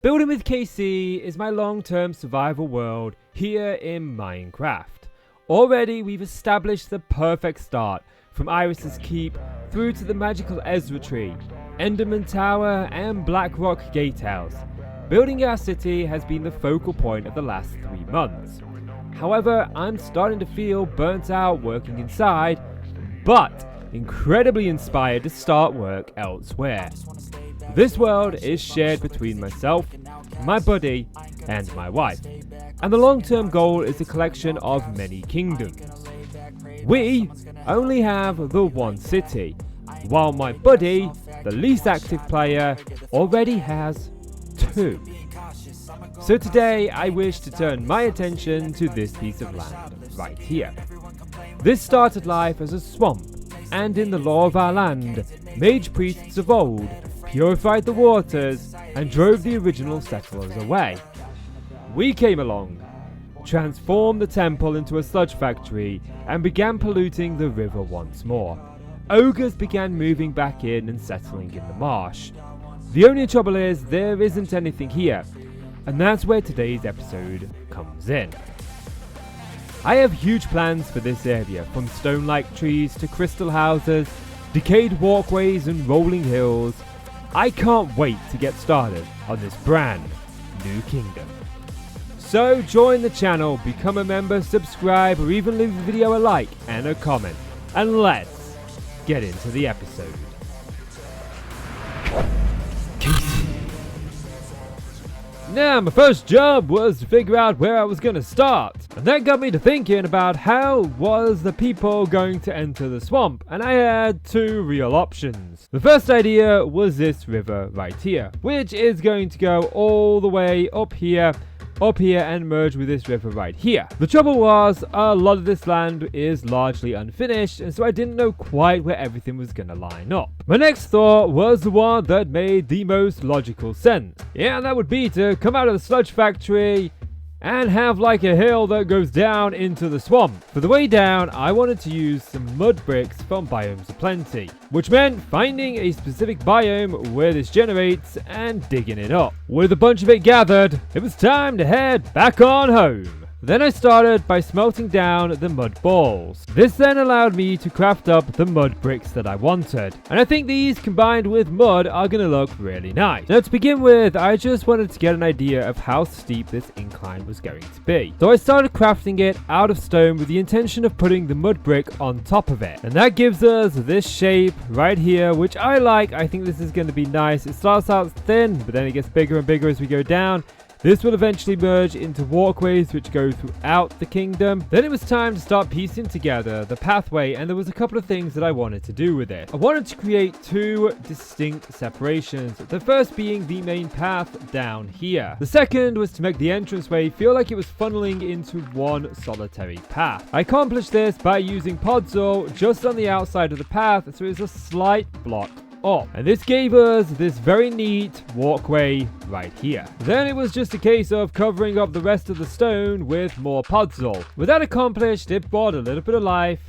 Building with KC is my long-term survival world here in Minecraft. Already we've established the perfect start from Iris's Keep through to the magical Ezra Tree, Enderman Tower and Blackrock Gatehouse. Building our city has been the focal point of the last 3 months. However, I'm starting to feel burnt out working inside, but incredibly inspired to start work elsewhere. This world is shared between myself, my buddy, and my wife, and the long-term goal is a collection of many kingdoms. We only have the one city, while my buddy, the least active player, already has 2. So today I wish to turn my attention to this piece of land right here. This started life as a swamp, and in the law of our land, mage priests of old purified the waters and drove the original settlers away. We came along, transformed the temple into a sludge factory, and began polluting the river once more. Ogres began moving back in and settling in the marsh. The only trouble is there isn't anything here, and that's where today's episode comes in. I have huge plans for this area, from stone-like trees to crystal houses, decayed walkways and rolling hills. I can't wait to get started on this brand new kingdom. So join the channel, become a member, subscribe, or even leave the video a like and a comment. And let's get into the episode. Now, my first job was to figure out where I was going to start. And that got me to thinking about how was the people going to enter the swamp, and I had 2 real options. The first idea was this river right here, which is going to go all the way up here and merge with this river right here. The trouble was, a lot of this land is largely unfinished, and so I didn't know quite where everything was going to line up. My next thought was the one that made the most logical sense. Yeah, and that would be to come out of the sludge factory and have like a hill that goes down into the swamp. For the way down, I wanted to use some mud bricks from Biomes Aplenty, which meant finding a specific biome where this generates and digging it up. With a bunch of it gathered, it was time to head back on home. Then I started by smelting down the mud balls. This then allowed me to craft up the mud bricks that I wanted, and I think these combined with mud are going to look really nice. Now to begin with, I just wanted to get an idea of how steep this incline was going to be. So I started crafting it out of stone with the intention of putting the mud brick on top of it. And that gives us this shape right here, which I like. I think this is going to be nice. It starts out thin, but then it gets bigger and bigger as we go down. This will eventually merge into walkways which go throughout the kingdom. Then it was time to start piecing together the pathway, and there was a couple of things that I wanted to do with it. I wanted to create 2 distinct separations, the first being the main path down here. The second was to make the entranceway feel like it was funneling into one solitary path. I accomplished this by using podzol just on the outside of the path, so it was a slight block up, and this gave us this very neat walkway right here. Then it was just a case of covering up the rest of the stone with more podzol. With that accomplished, it brought a little bit of life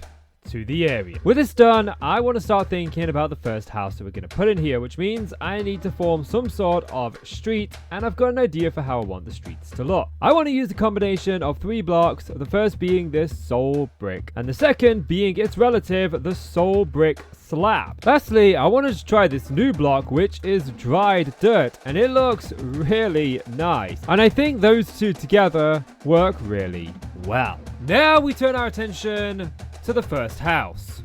to the area. With this done, I want to start thinking about the first house that we're going to put in here, which means I need to form some sort of street, and I've got an idea for how I want the streets to look. I want to use a combination of 3 blocks, the first being this soul brick, and the second being its relative, the soul brick slab. Lastly, I wanted to try this new block, which is dried dirt, and it looks really nice. And I think those 2 together work really well. Now we turn our attention to the first house.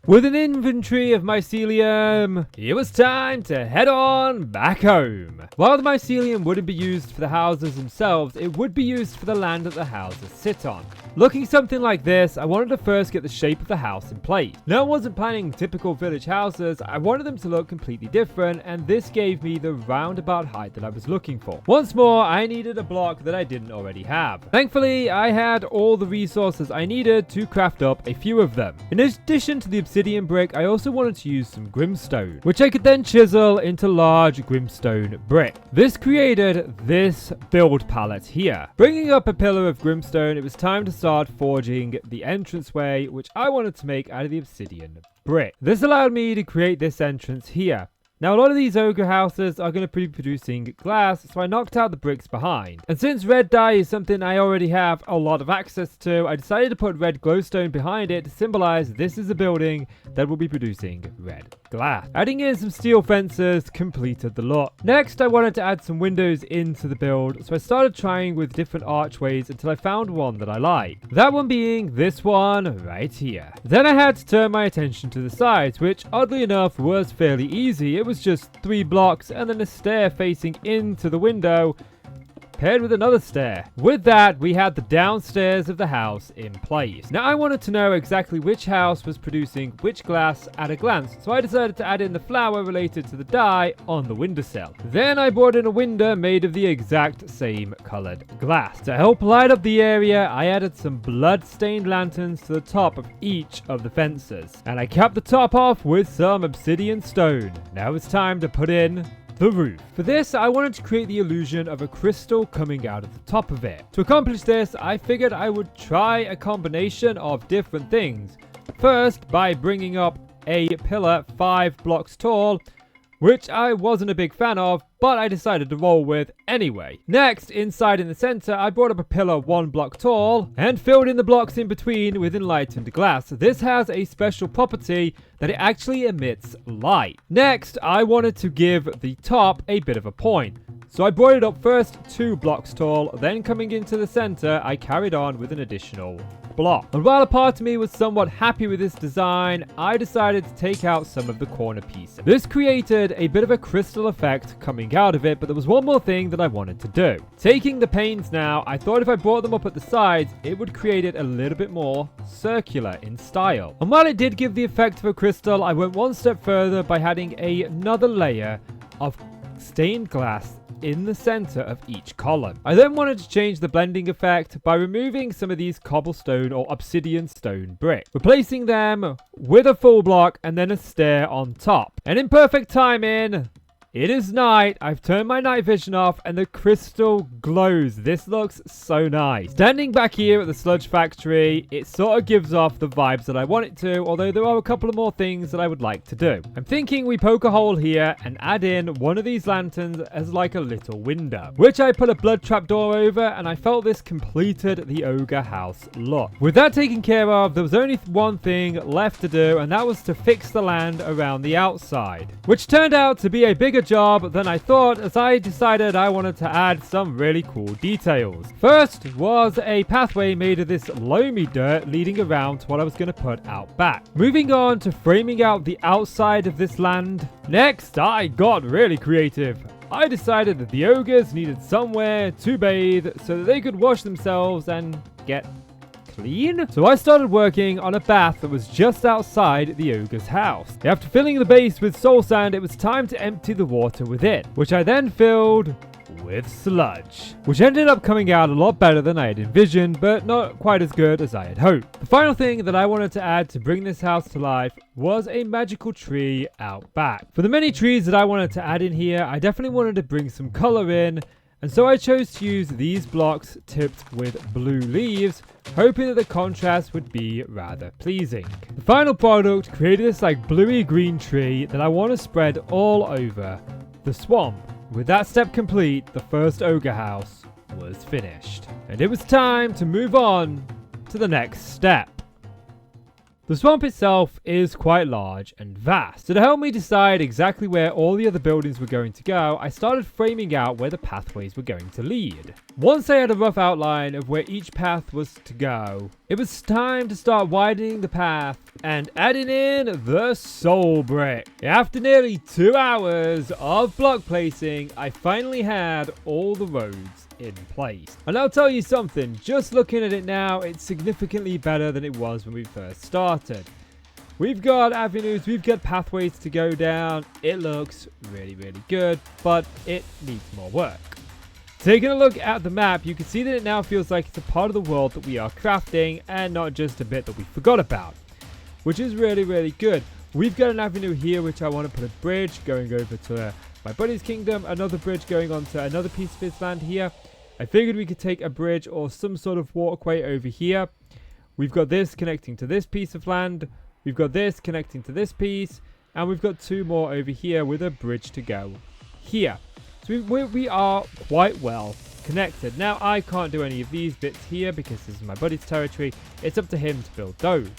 With an inventory of mycelium, it was time to head on back home. While the mycelium wouldn't be used for the houses themselves, it would be used for the land that the houses sit on. Looking something like this, I wanted to first get the shape of the house in place. Now I wasn't planning typical village houses, I wanted them to look completely different, and this gave me the roundabout height that I was looking for. Once more, I needed a block that I didn't already have. Thankfully, I had all the resources I needed to craft up a few of them. In addition to the obsidian brick, I also wanted to use some grimstone, which I could then chisel into large grimstone brick. This created this build palette here. Bringing up a pillar of grimstone, it was time to start forging the entranceway, which I wanted to make out of the obsidian brick. This allowed me to create this entrance here. Now, a lot of these ogre houses are going to be producing glass, so I knocked out the bricks behind. And since red dye is something I already have a lot of access to, I decided to put red glowstone behind it to symbolize this is a building that will be producing red glass. Adding in some steel fences completed the lot. Next, I wanted to add some windows into the build, so I started trying with different archways until I found one that I liked. That one being this one right here. Then I had to turn my attention to the sides, which oddly enough was fairly easy. It was just 3 blocks and then a stair facing into the window paired with another stair. With that, we had the downstairs of the house in place. Now, I wanted to know exactly which house was producing which glass at a glance, so I decided to add in the flower related to the dye on the windowsill. Then I brought in a window made of the exact same colored glass. To help light up the area, I added some blood-stained lanterns to the top of each of the fences. And I capped the top off with some obsidian stone. Now it's time to put in the roof. For this, I wanted to create the illusion of a crystal coming out of the top of it. To accomplish this, I figured I would try a combination of different things. First, by bringing up a pillar 5 blocks tall, which I wasn't a big fan of, but I decided to roll with anyway. Next, inside in the center, I brought up a pillar 1 block tall and filled in the blocks in between with enlightened glass. This has a special property that it actually emits light. Next, I wanted to give the top a bit of a point. So I brought it up first 2 blocks tall, then coming into the center, I carried on with an additional block. And while a part of me was somewhat happy with this design, I decided to take out some of the corner pieces. This created a bit of a crystal effect coming out of it, but there was one more thing that I wanted to do. Taking the panes now, I thought if I brought them up at the sides, it would create it a little bit more circular in style. And while it did give the effect of a crystal, I went one step further by adding another layer of stained glass in the center of each column. I then wanted to change the blending effect by removing some of these cobblestone or obsidian stone bricks, replacing them with a full block and then a stair on top. And in perfect timing, it is night. I've turned my night vision off and the crystal glows. This looks so nice. Standing back here at the sludge factory, it sort of gives off the vibes that I want it to, although there are a couple of more things that I would like to do. I'm thinking we poke a hole here and add in one of these lanterns as like a little window, which I put a blood trap door over, and I felt this completed the ogre house look. With that taken care of, there was only one thing left to do, and that was to fix the land around the outside, which turned out to be a bigger job than I thought, as I decided I wanted to add some really cool details. First was a pathway made of this loamy dirt leading around to what I was going to put out back. Moving on to framing out the outside of this land. Next, I got really creative. I decided that the ogres needed somewhere to bathe so that they could wash themselves and get clean. So I started working on a bath that was just outside the ogre's house. After filling the base with soul sand, it was time to empty the water within, which I then filled with sludge, which ended up coming out a lot better than I had envisioned, but not quite as good as I had hoped. The final thing that I wanted to add to bring this house to life was a magical tree out back. For the many trees that I wanted to add in here, I definitely wanted to bring some color in, and so I chose to use these blocks tipped with blue leaves, hoping that the contrast would be rather pleasing. The final product created this like bluey green tree that I want to spread all over the swamp. With that step complete, the first ogre house was finished. And it was time to move on to the next step. The swamp itself is quite large and vast, so to help me decide exactly where all the other buildings were going to go, I started framing out where the pathways were going to lead. Once I had a rough outline of where each path was to go, it was time to start widening the path and adding in the soul brick. After nearly 2 hours of block placing, I finally had all the roads in place. And I'll tell you something, just looking at it now, it's significantly better than it was when we first started. We've got avenues, we've got pathways to go down. It looks really, really good, but it needs more work. Taking a look at the map, you can see that it now feels like it's a part of the world that we are crafting and not just a bit that we forgot about, which is really, really good. We've got an avenue here which I want to put a bridge going over to my buddy's kingdom, another bridge going on to another piece of his land here. I figured we could take a bridge or some sort of walkway over here. We've got this connecting to this piece of land. We've got this connecting to this piece. And we've got 2 more over here with a bridge to go here. So we are quite well connected. Now, I can't do any of these bits here because this is my buddy's territory. It's up to him to build those.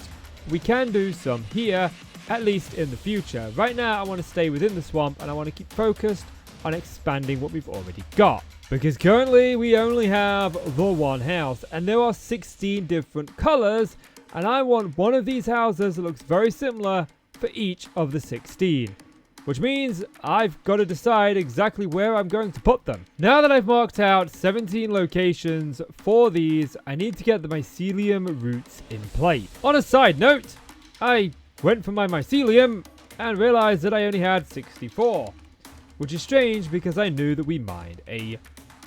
We can do some here, at least in the future. Right now, I want to stay within the swamp and I want to keep focused on expanding what we've already got. Because currently, we only have the one house and there are 16 different colors. And I want one of these houses that looks very similar for each of the 16. Which means I've got to decide exactly where I'm going to put them. Now that I've marked out 17 locations for these, I need to get the mycelium roots in place. On a side note, I went for my mycelium and realized that I only had 64. Which is strange because I knew that we mined a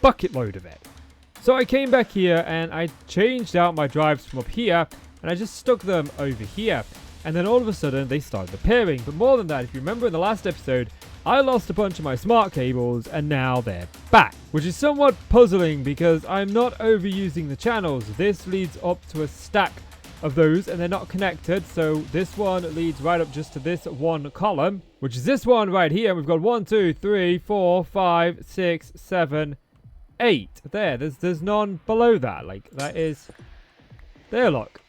bucket load of it. So I came back here and I changed out my drives from up here and I just stuck them over here. And then all of a sudden, they started appearing. But more than that, if you remember in the last episode, I lost a bunch of my smart cables, and now they're back. Which is somewhat puzzling, because I'm not overusing the channels. This leads up to a stack of those, and they're not connected. So this one leads right up just to this one column, which is this one right here. We've got 1, 2, 3, 4, 5, 6, 7, 8. There's none below that. Like, that is... There, look.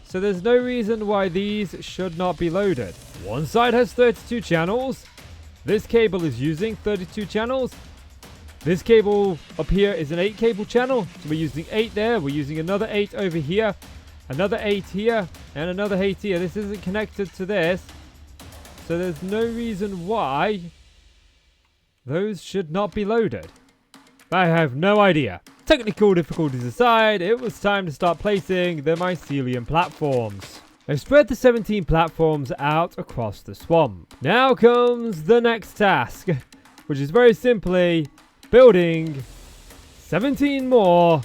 So there's no reason why these should not be loaded. One side has 32 channels. This cable is using 32 channels. This cable up here is an 8 cable channel. So we're using 8 there. We're using another 8 over here. Another 8 here. And another 8 here. This isn't connected to this. So there's no reason why those should not be loaded. I have no idea. Technical difficulties aside, it was time to start placing the mycelium platforms. I've spread the 17 platforms out across the swamp. Now comes the next task, which is very simply building 17 more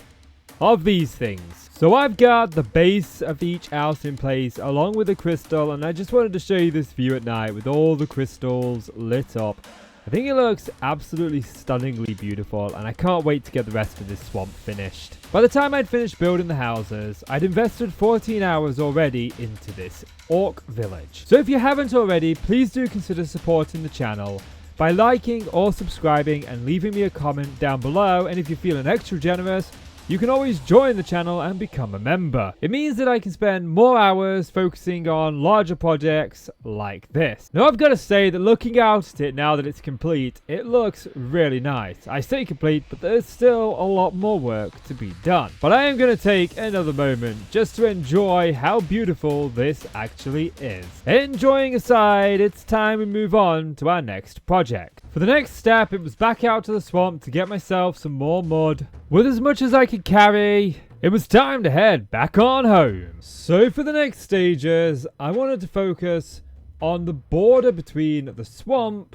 of these things. So I've got the base of each house in place along with the crystal, and I just wanted to show you this view at night with all the crystals lit up. I think it looks absolutely stunningly beautiful, and I can't wait to get the rest of this swamp finished. By the time I'd finished building the houses, I'd invested 14 hours already into this orc village. So if you haven't already, please do consider supporting the channel by liking or subscribing and leaving me a comment down below, and if you're feeling extra generous, you can always join the channel and become a member. It means that I can spend more hours focusing on larger projects like this. Now I've got to say that looking out at it now that it's complete, it looks really nice. I say complete, but there's still a lot more work to be done. But I am going to take another moment just to enjoy how beautiful this actually is. Enjoying aside, it's time we move on to our next project. For the next step, it was back out to the swamp to get myself some more mud. With as much as I could carry, it was time to head back on home. So for the next stages, I wanted to focus on the border between the swamp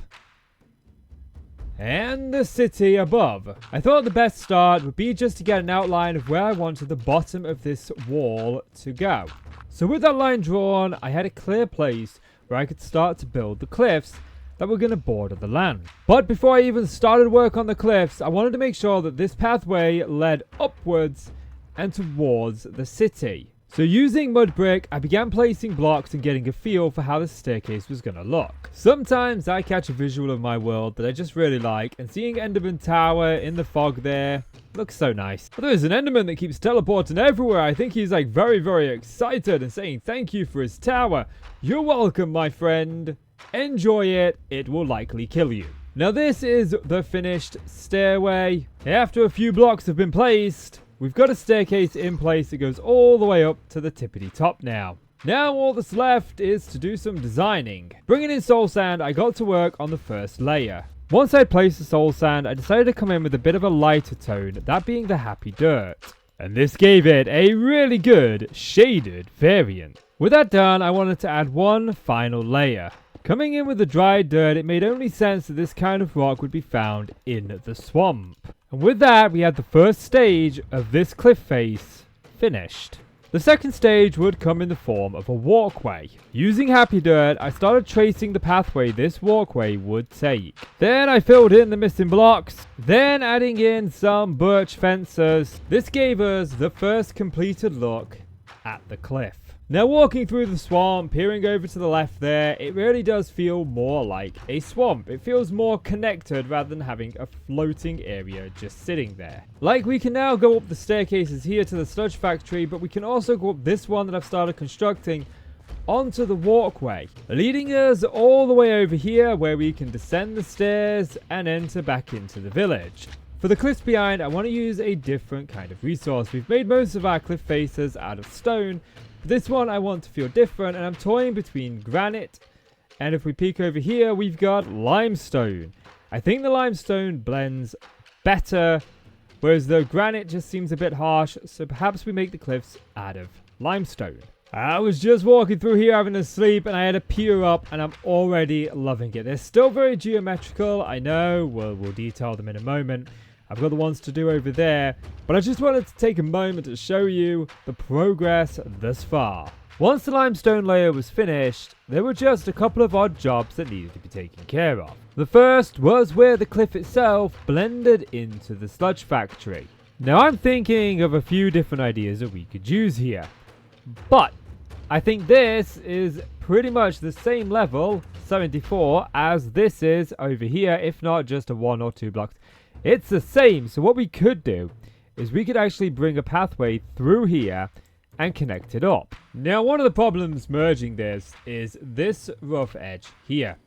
and the city above. I thought the best start would be just to get an outline of where I wanted the bottom of this wall to go. So with that line drawn, I had a clear place where I could start to build the cliffs that were going to border the land. But before I even started work on the cliffs, I wanted to make sure that this pathway led upwards and towards the city. So using mud brick, I began placing blocks and getting a feel for how the staircase was going to look. Sometimes I catch a visual of my world that I just really like, and seeing Enderman Tower in the fog there looks so nice. But there's an Enderman that keeps teleporting everywhere. I think he's like very, very excited and saying thank you for his tower. You're welcome, my friend. Enjoy it, it will likely kill you. Now this is the finished stairway. After a few blocks have been placed, we've got a staircase in place that goes all the way up to the tippity top now. Now all that's left is to do some designing. Bringing in soul sand, I got to work on the first layer. Once I'd placed the soul sand, I decided to come in with a bit of a lighter tone, that being the happy dirt. And this gave it a really good shaded variant. With that done, I wanted to add one final layer. Coming in with the dried dirt, it made only sense that this kind of rock would be found in the swamp. And with that, we had the first stage of this cliff face finished. The second stage would come in the form of a walkway. Using happy dirt, I started tracing the pathway this walkway would take. Then I filled in the missing blocks, then adding in some birch fences. This gave us the first completed look at the cliff. Now walking through the swamp, peering over to the left there, it really does feel more like a swamp. It feels more connected rather than having a floating area just sitting there. Like, we can now go up the staircases here to the sludge factory, but we can also go up this one that I've started constructing onto the walkway, leading us all the way over here where we can descend the stairs and enter back into the village. For the cliffs behind, I want to use a different kind of resource. We've made most of our cliff faces out of stone. This one I want to feel different, and I'm toying between granite, and if we peek over here, we've got limestone. I think the limestone blends better, whereas the granite just seems a bit harsh, so perhaps we make the cliffs out of limestone. I was just walking through here having a sleep, and I had a peer up, and I'm already loving it. They're still very geometrical, I know, we'll detail them in a moment. I've got the ones to do over there, but I just wanted to take a moment to show you the progress thus far. Once the limestone layer was finished, there were just a couple of odd jobs that needed to be taken care of. The first was where the cliff itself blended into the sludge factory. Now I'm thinking of a few different ideas that we could use here, but I think this is pretty much the same level, 74, as this is over here, if not just a 1 or 2 blocks. It's the same, so what we could do is we could actually bring a pathway through here and connect it up. Now, one of the problems merging this is this rough edge here.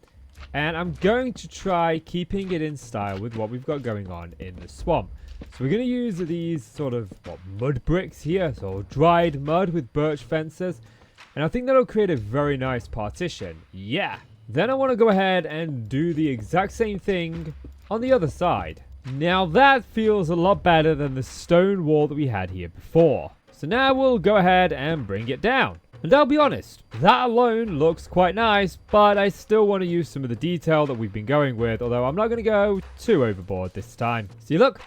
And I'm going to try keeping it in style with what we've got going on in the swamp. So we're going to use these sort of mud bricks here, so dried mud with birch fences. And I think that'll create a very nice partition. Yeah. Then I want to go ahead and do the exact same thing on the other side. Now that feels a lot better than the stone wall that we had here before. So now we'll go ahead and bring it down. And I'll be honest, that alone looks quite nice, but I still want to use some of the detail that we've been going with, although I'm not going to go too overboard this time. See, look,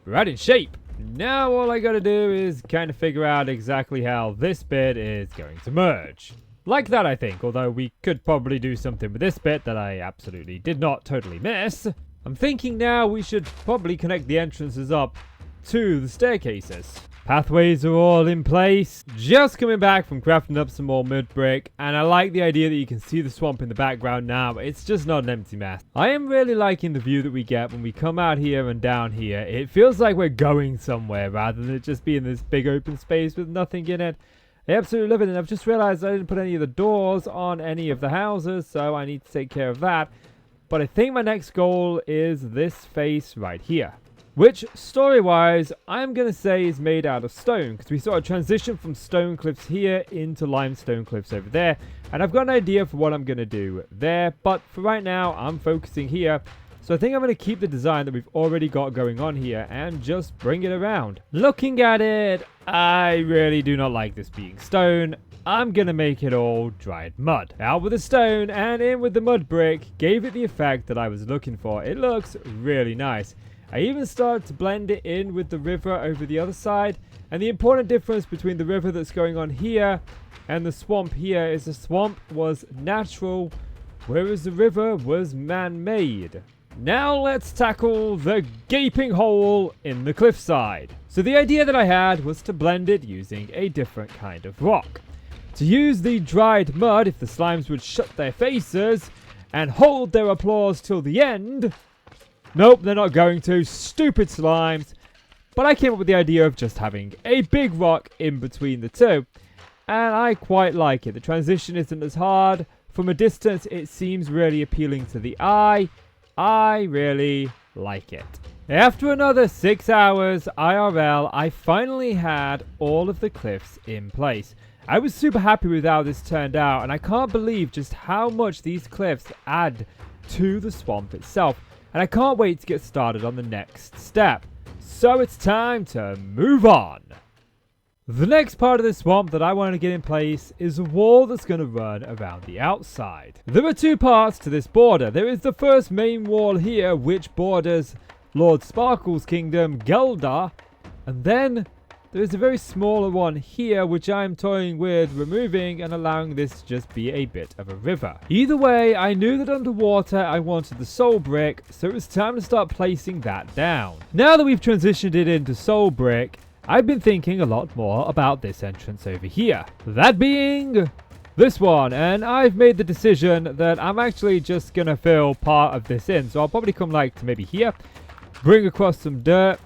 we're right in shape. Now all I got to do is kind of figure out exactly how this bit is going to merge. Like that, I think, although we could probably do something with this bit that I absolutely did not totally miss. I'm thinking now we should probably connect the entrances up to the staircases. Pathways are all in place. Just coming back from crafting up some more mud brick, and I like the idea that you can see the swamp in the background now. It's just not an empty mess. I am really liking the view that we get when we come out here and down here. It feels like we're going somewhere rather than it just being this big open space with nothing in it. I absolutely love it, and I've just realized I didn't put any of the doors on any of the houses, so I need to take care of that. But I think my next goal is this face right here, which story-wise I'm going to say is made out of stone, because we sort of transition from stone cliffs here into limestone cliffs over there, and I've got an idea for what I'm going to do there, but for right now I'm focusing here. So I think I'm going to keep the design that we've already got going on here and just bring it around. Looking at it, I really do not like this being stone. I'm going to make it all dried mud. Out with the stone and in with the mud brick gave it the effect that I was looking for. It looks really nice. I even started to blend it in with the river over the other side. And the important difference between the river that's going on here and the swamp here is the swamp was natural, whereas the river was man-made. Now let's tackle the gaping hole in the cliffside. So the idea that I had was to blend it using a different kind of rock. To use the dried mud if the slimes would shut their faces and hold their applause till the end. Nope, they're not going to. Stupid slimes. But I came up with the idea of just having a big rock in between the two. And I quite like it. The transition isn't as hard. From a distance, it seems really appealing to the eye. I really like it. After another 6 hours IRL, I finally had all of the cliffs in place. I was super happy with how this turned out, and I can't believe just how much these cliffs add to the swamp itself. And I can't wait to get started on the next step. So it's time to move on. The next part of the swamp that I want to get in place is a wall that's going to run around the outside. There are two parts to this border. There is the first main wall here, which borders Lord Sparkle's kingdom, Gelda, and then there is a very smaller one here, which I'm toying with removing and allowing this to just be a bit of a river. Either way, I knew that underwater I wanted the soul brick, so it was time to start placing that down. Now that we've transitioned it into soul brick, I've been thinking a lot more about this entrance over here. That being this one, and I've made the decision that I'm actually just gonna fill part of this in. So I'll probably come like to maybe here, bring across some dirt,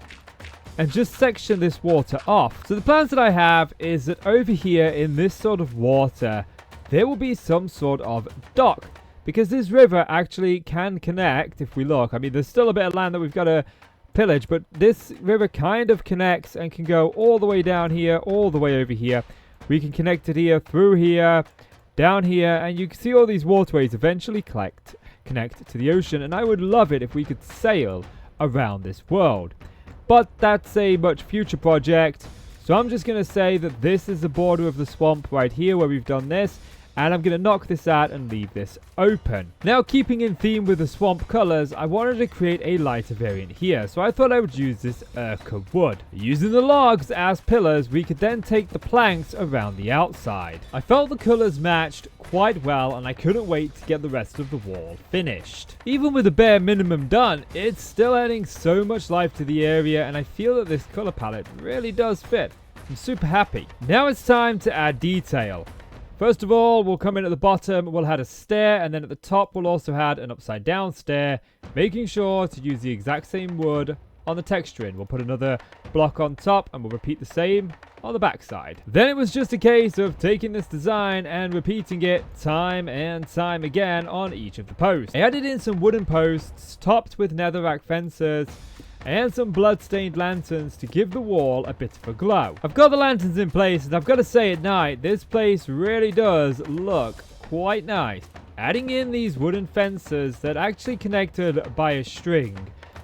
and just section this water off. So the plans that I have is that over here in this sort of water, there will be some sort of dock. Because this river actually can connect, if we look. I mean, there's still a bit of land that we've got to pillage, but this river kind of connects and can go all the way down here, all the way over here. We can connect it here, through here, down here, and you can see all these waterways eventually connect to the ocean. And I would love it if we could sail around this world. But that's a much future project. So I'm just going to say that this is the border of the swamp right here where we've done this. And I'm going to knock this out and leave this open. Now, keeping in theme with the swamp colors, I wanted to create a lighter variant here. So I thought I would use this ochre wood. Using the logs as pillars, we could then take the planks around the outside. I felt the colors matched quite well, and I couldn't wait to get the rest of the wall finished. Even with the bare minimum done, it's still adding so much life to the area, and I feel that this color palette really does fit. I'm super happy. Now it's time to add detail. First of all, we'll come in at the bottom, we'll add a stair, and then at the top we'll also add an upside down stair, making sure to use the exact same wood on the texturing. We'll put another block on top, and we'll repeat the same on the back side. Then it was just a case of taking this design and repeating it time and time again on each of the posts. I added in some wooden posts topped with netherrack fences, and some blood-stained lanterns to give the wall a bit of a glow. I've got the lanterns in place, and I've got to say at night, this place really does look quite nice. Adding in these wooden fences that actually connected by a string,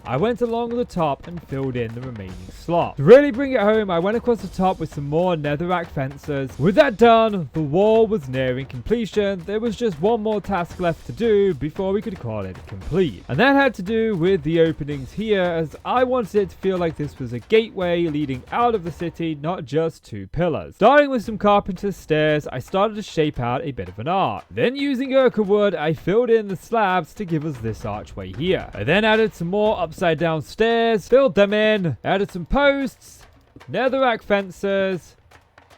I went along the top and filled in the remaining slot. To really bring it home, I went across the top with some more netherrack fences. With that done, the wall was nearing completion. There was just one more task left to do before we could call it complete. And that had to do with the openings here, as I wanted it to feel like this was a gateway leading out of the city, not just two pillars. Starting with some carpenter's stairs, I started to shape out a bit of an arch. Then using ochre wood, I filled in the slabs to give us this archway here. I then added some more upside down stairs, filled them in, added some posts, netherrack fences,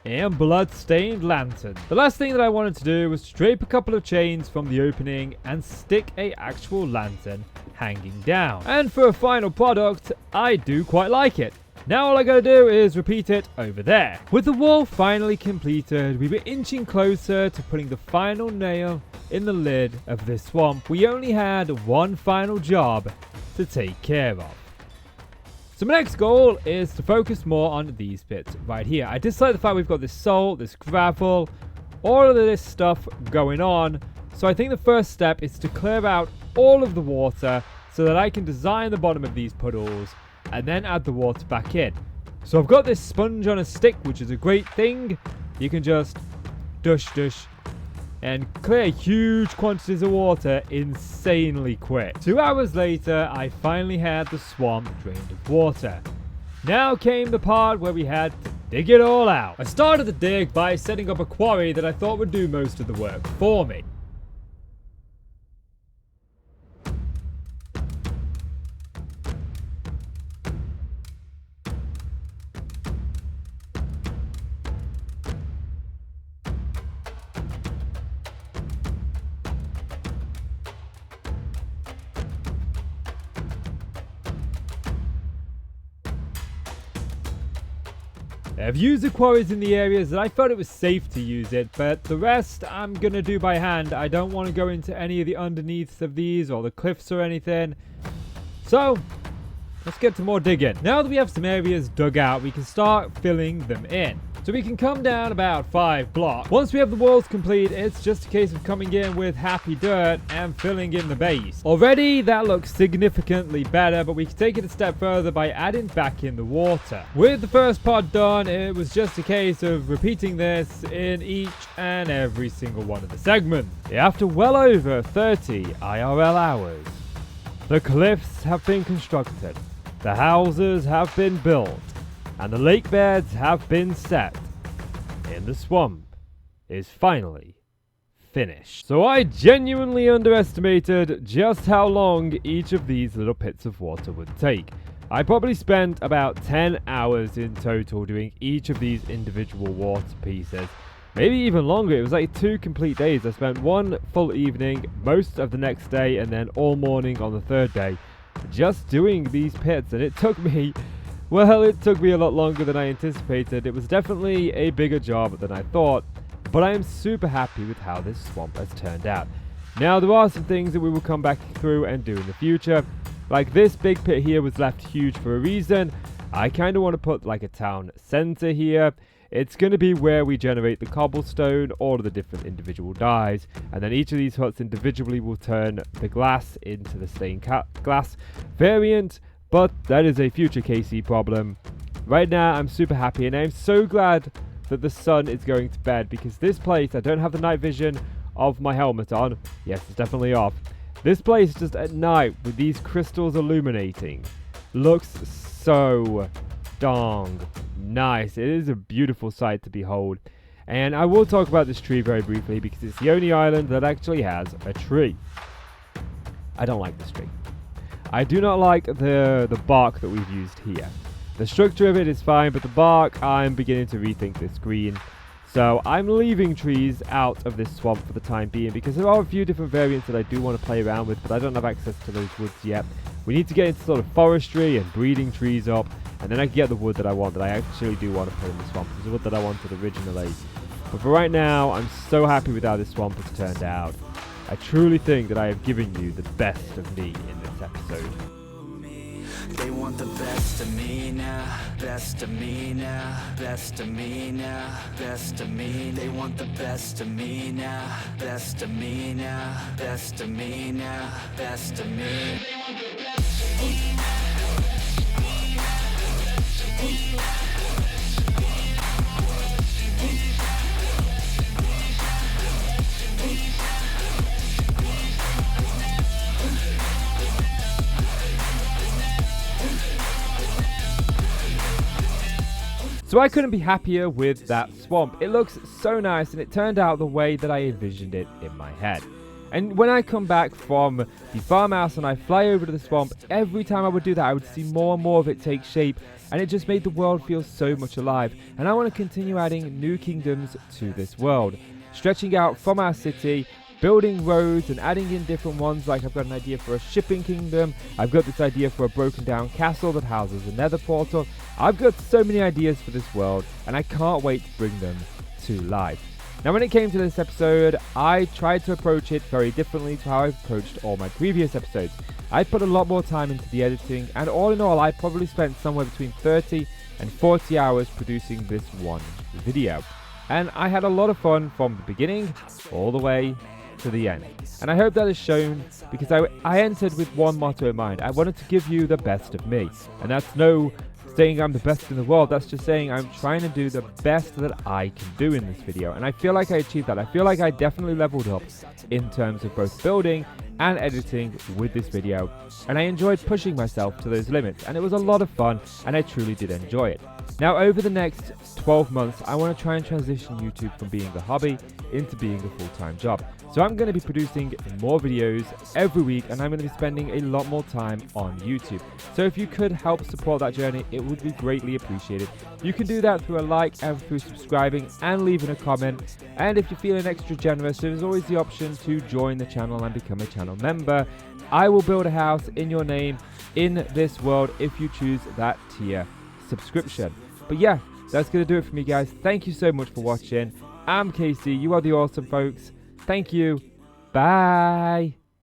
and blood-stained lanterns. The last thing that I wanted to do was to drape a couple of chains from the opening and stick a actual lantern hanging down. And for a final product, I do quite like it. Now all I gotta do is repeat it over there. With the wall finally completed, we were inching closer to putting the final nail in the lid of this swamp. We only had one final job to take care of. So my next goal is to focus more on these bits right here. I dislike the fact we've got this salt, this gravel, all of this stuff going on. So I think the first step is to clear out all of the water so that I can design the bottom of these puddles and then add the water back in. So I've got this sponge on a stick, which is a great thing. You can just dush and clear huge quantities of water insanely quick. 2 hours later, I finally had the swamp drained of water. Now came the part where we had to dig it all out. I started the dig by setting up a quarry that I thought would do most of the work for me. I've used the quarries in the areas that I felt it was safe to use it, but the rest I'm gonna do by hand. I don't want to go into any of the underneaths of these or the cliffs or anything. So let's get to more digging. Now that we have some areas dug out, we can start filling them in. So we can come down about 5 blocks. Once we have the walls complete, it's just a case of coming in with happy dirt and filling in the base. Already that looks significantly better, but we can take it a step further by adding back in the water. With the first pod done, it was just a case of repeating this in each and every single one of the segments. After well over 30 IRL hours, the cliffs have been constructed, the houses have been built, and the lake beds have been set, and the swamp is finally finished. So I genuinely underestimated just how long each of these little pits of water would take. I probably spent about 10 hours in total doing each of these individual water pieces. Maybe even longer. It was like 2 complete days. I spent 1 full evening, most of the next day, and then all morning on the 3rd day just doing these pits. And it took me, well, it took me a lot longer than I anticipated. It was definitely a bigger job than I thought, but I am super happy with how this swamp has turned out. Now, there are some things that we will come back through and do in the future. Like this big pit here was left huge for a reason. I kind of want to put like a town center here. It's going to be where we generate the cobblestone, all of the different individual dyes, and then each of these huts individually will turn the glass into the stained glass variant, but that is a future KC problem. Right now I'm super happy, and I'm so glad that the sun is going to bed, because this place, I don't have the night vision of my helmet on. Yes, it's definitely off. This place just at night with these crystals illuminating looks so dang nice. It is a beautiful sight to behold. And I will talk about this tree very briefly because it's the only island that actually has a tree. I don't like this tree. I do not like the bark that we've used here. The structure of it is fine, but the bark, I'm beginning to rethink this green. So I'm leaving trees out of this swamp for the time being, because there are a few different variants that I do want to play around with, but I don't have access to those woods yet. We need to get into sort of forestry and breeding trees up, and then I can get the wood that I want, that I actually do want to put in the swamp. It's the wood that I wanted originally. But for right now, I'm so happy with how this swamp has turned out. I truly think that I have given you the best of me in this episode. They want the best of me now, best of me now, best of me now, best of me. They want the best of me now, best of me now, best of me now, best of me. They want the best of me now. So I couldn't be happier with that swamp. It looks so nice, and it turned out the way that I envisioned it in my head. And when I come back from the farmhouse and I fly over to the swamp, every time I would do that, I would see more and more of it take shape, and it just made the world feel so much alive. And I want to continue adding new kingdoms to this world, stretching out from our city, building roads and adding in different ones. Like I've got an idea for a shipping kingdom. I've got this idea for a broken down castle that houses a nether portal. I've got so many ideas for this world, and I can't wait to bring them to life. Now, when it came to this episode, I tried to approach it very differently to how I've approached all my previous episodes. I put a lot more time into the editing, and all in all, I probably spent somewhere between 30 and 40 hours producing this one video. And I had a lot of fun from the beginning all the way to the end. And I hope that is shown, because I entered with one motto in mind. I wanted to give you the best of me. And that's no saying I'm the best in the world. That's just saying I'm trying to do the best that I can do in this video. And I feel like I achieved that. I feel like I definitely leveled up in terms of both building and editing with this video. And I enjoyed pushing myself to those limits. And it was a lot of fun, and I truly did enjoy it. Now, over the next 12 months, I want to try and transition YouTube from being a hobby into being a full-time job. So I'm going to be producing more videos every week, and I'm going to be spending a lot more time on YouTube. So if you could help support that journey, it would be greatly appreciated. You can do that through a like and through subscribing and leaving a comment. And if you're feeling extra generous, there's always the option to join the channel and become a channel member. I will build a house in your name in this world if you choose that tier subscription. But yeah, that's going to do it for me, guys. Thank you so much for watching. I'm Casey. You are the awesome folks. Thank you. Bye.